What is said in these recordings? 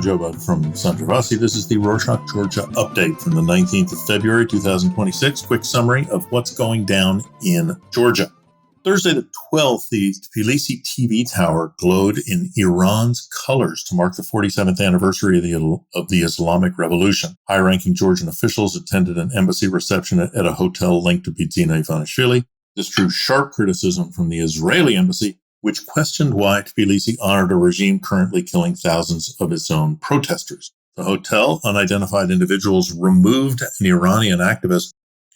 Joba from Sanjavasi. This is the Rorschach, Georgia update from the 19th of February, 2026. Quick summary of what's going down in Georgia. Thursday the 12th, the Tbilisi TV tower glowed in Iran's colors to mark the 47th anniversary of the Islamic Revolution. High-ranking Georgian officials attended an embassy reception at a hotel linked to Bidzina Ivanishvili. This drew sharp criticism from the Israeli embassy, which questioned why Tbilisi honored a regime currently killing thousands of its own protesters. The hotel, unidentified individuals removed an Iranian activist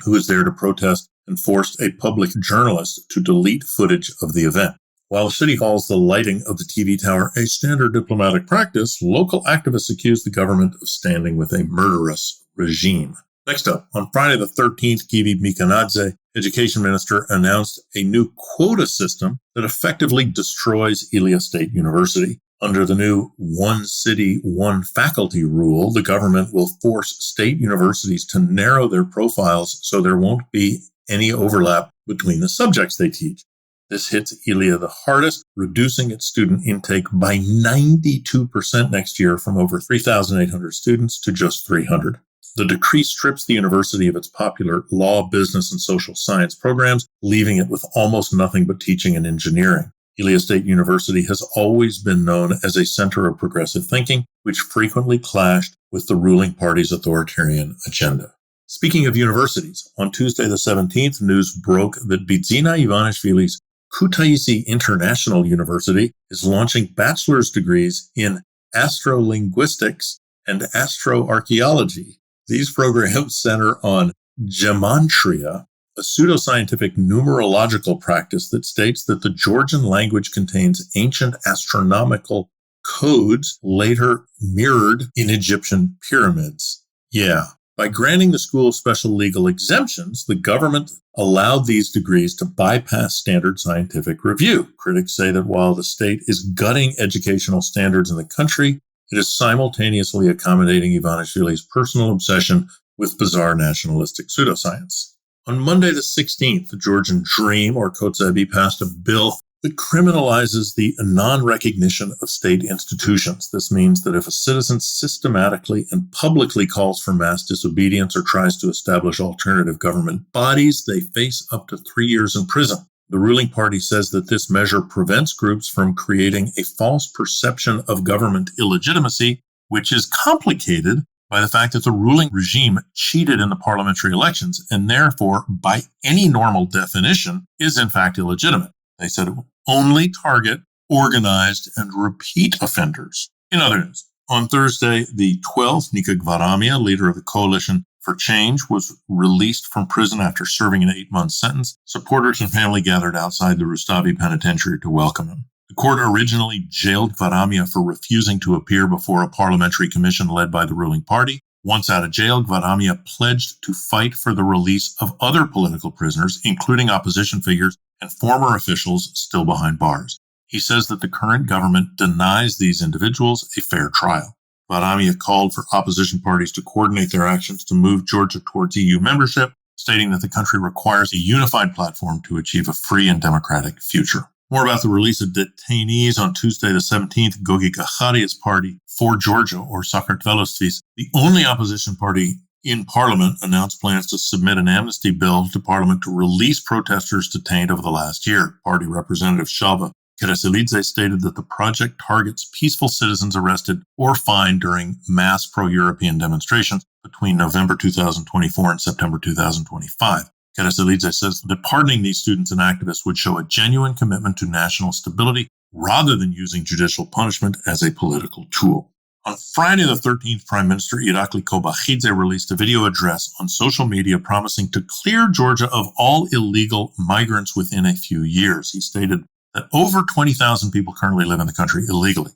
who was there to protest and forced a public journalist to delete footage of the event. While the city calls the lighting of the TV tower a standard diplomatic practice, local activists accuse the government of standing with a murderous regime. Next up, on Friday the 13th, Givi Mikanadze, education minister, announced a new quota system that effectively destroys Ilia State University. Under the new one city, one faculty rule, the government will force state universities to narrow their profiles so there won't be any overlap between the subjects they teach. This hits Ilia the hardest, reducing its student intake by 92% next year from over 3,800 students to just 300. The decree strips the university of its popular law, business, and social science programs, leaving it with almost nothing but teaching and engineering. Ilia State University has always been known as a center of progressive thinking, which frequently clashed with the ruling party's authoritarian agenda. Speaking of universities, on Tuesday the 17th, news broke that Bidzina Ivanishvili's Kutaisi International University is launching bachelor's degrees in astrolinguistics and astroarchaeology. These programs center on gematria, a pseudoscientific numerological practice that states that the Georgian language contains ancient astronomical codes later mirrored in Egyptian pyramids. Yeah. By granting the school special legal exemptions, the government allowed these degrees to bypass standard scientific review. Critics say that while the state is gutting educational standards in the country, it is simultaneously accommodating Ivanishvili's personal obsession with bizarre nationalistic pseudoscience. On Monday the 16th, the Georgian Dream, or Kotzebi, passed a bill that criminalizes the non-recognition of state institutions. This means that if a citizen systematically and publicly calls for mass disobedience or tries to establish alternative government bodies, they face up to 3 years in prison. The ruling party says that this measure prevents groups from creating a false perception of government illegitimacy, which is complicated by the fact that the ruling regime cheated in the parliamentary elections and therefore, by any normal definition, is in fact illegitimate. They said it will only target organized and repeat offenders. In other news, on Thursday, the 12th, Nika Gvaramia, leader of the Coalition for Change, was released from prison after serving an 8-month sentence. Supporters and family gathered outside the Rustavi Penitentiary to welcome him. The court originally jailed Gvaramia for refusing to appear before a parliamentary commission led by the ruling party. Once out of jail, Gvaramia pledged to fight for the release of other political prisoners, including opposition figures and former officials still behind bars. He says that the current government denies these individuals a fair trial. Gvaramia called for opposition parties to coordinate their actions to move Georgia towards EU membership, stating that the country requires a unified platform to achieve a free and democratic future. More about the release of detainees on Tuesday the 17th. Gogi Gacharia's party for Georgia, or Sakartvelostis, the only opposition party in Parliament, announced plans to submit an amnesty bill to Parliament to release protesters detained over the last year. Party Representative Shalva Kereselidze stated that the project targets peaceful citizens arrested or fined during mass pro-European demonstrations between November 2024 and September 2025. Kereselidze says that pardoning these students and activists would show a genuine commitment to national stability rather than using judicial punishment as a political tool. On Friday the 13th, Prime Minister Irakli Kobakhidze released a video address on social media promising to clear Georgia of all illegal migrants within a few years. He stated that over 20,000 people currently live in the country illegally.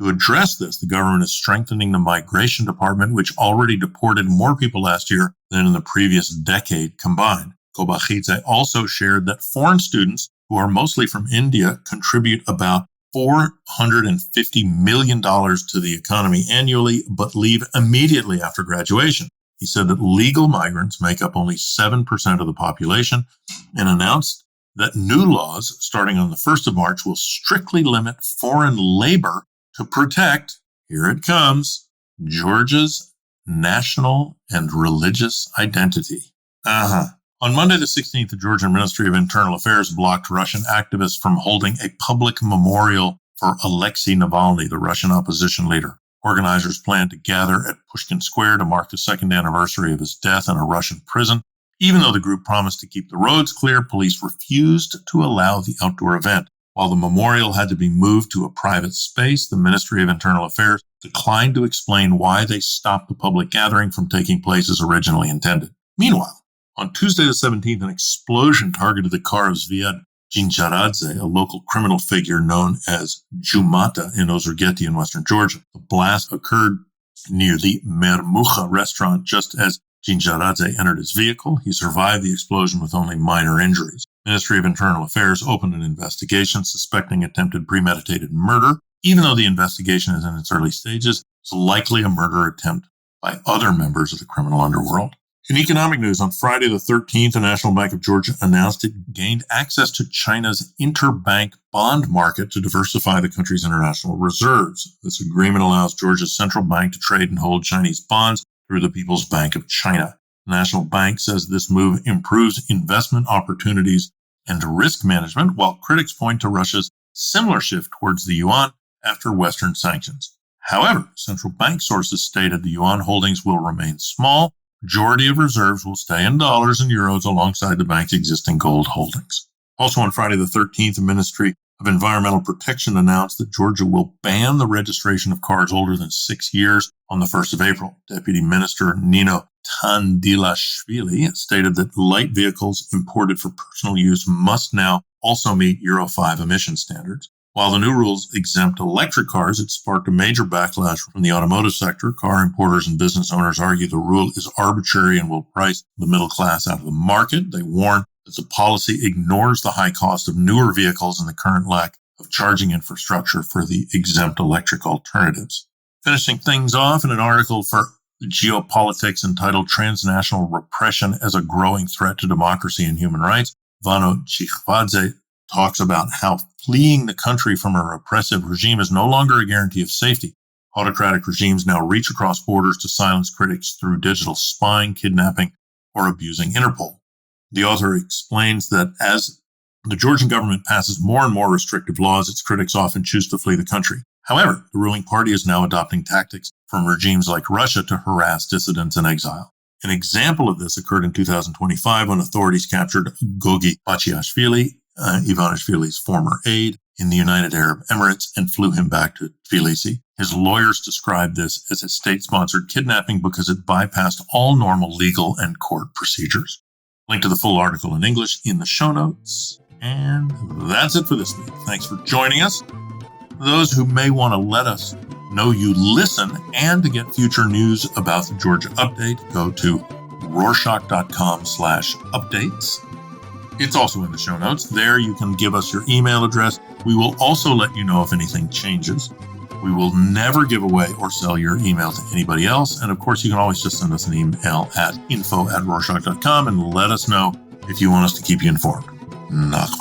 To address this, the government is strengthening the migration department, which already deported more people last year than in the previous decade combined. Kobakhidze also shared that foreign students, who are mostly from India, contribute about $450 million to the economy annually, but leave immediately after graduation. He said that legal migrants make up only 7% of the population and announced that new laws starting on the 1st of March will strictly limit foreign labor to protect, Here it comes. Georgia's national and religious identity. On Monday the 16th, the Georgian Ministry of Internal Affairs blocked Russian activists from holding a public memorial for Alexei Navalny, the Russian opposition leader. Organizers planned to gather at Pushkin Square to mark the second anniversary of his death in a Russian prison. Even though the group promised to keep the roads clear, police refused to allow the outdoor event. While the memorial had to be moved to a private space, the Ministry of Internal Affairs declined to explain why they stopped the public gathering from taking place as originally intended. Meanwhile, on Tuesday the 17th, an explosion targeted the car of Zviad Jinjaradze, a local criminal figure known as Jumata in Ozurgeti in western Georgia. The blast occurred near the Mermucha restaurant just as Jinjaradze entered his vehicle. He survived the explosion with only minor injuries. Ministry of Internal Affairs opened an investigation suspecting attempted premeditated murder. Even though the investigation is in its early stages, it's likely a murder attempt by other members of the criminal underworld. In economic news, on Friday the 13th, the National Bank of Georgia announced it gained access to China's interbank bond market to diversify the country's international reserves. This agreement allows Georgia's central bank to trade and hold Chinese bonds through the People's Bank of China. The National Bank says this move improves investment opportunities and risk management, while critics point to Russia's similar shift towards the yuan after Western sanctions. However, central bank sources stated the yuan holdings will remain small. Majority of reserves will stay in dollars and euros alongside the bank's existing gold holdings. Also on Friday the 13th, the Ministry of Environmental Protection announced that Georgia will ban the registration of cars older than 6 years on the 1st of April. Deputy Minister Nika Gvaramia stated that light vehicles imported for personal use must now also meet Euro 5 emission standards. While the new rules exempt electric cars, it sparked a major backlash from the automotive sector. Car importers and business owners argue the rule is arbitrary and will price the middle class out of the market. They warn that the policy ignores the high cost of newer vehicles and the current lack of charging infrastructure for the exempt electric alternatives. Finishing things off in an article for Geopolitics entitled Transnational Repression as a Growing Threat to Democracy and Human Rights, Vano Chikhvadze talks about how fleeing the country from a repressive regime is no longer a guarantee of safety. Autocratic regimes now reach across borders to silence critics through digital spying, kidnapping, or abusing Interpol. The author explains that as the Georgian government passes more and more restrictive laws, its critics often choose to flee the country. However, the ruling party is now adopting tactics from regimes like Russia to harass dissidents in exile. An example of this occurred in 2025 when authorities captured Gogi Bachiashvili, Ivanishvili's former aide, in the United Arab Emirates and flew him back to Tbilisi. His lawyers described this as a state-sponsored kidnapping because it bypassed all normal legal and court procedures. Link to the full article in English in the show notes. And that's it for this week. Thanks for joining us. Those who may want to let us know you listen and to get future news about the Georgia Update, go to Rorschach.com/updates. It's also in the show notes. There you can give us your email address. We will also let you know if anything changes. We will never give away or sell your email to anybody else. And of course, you can always just send us an email at info@rorschach.com and let us know if you want us to keep you informed. Nach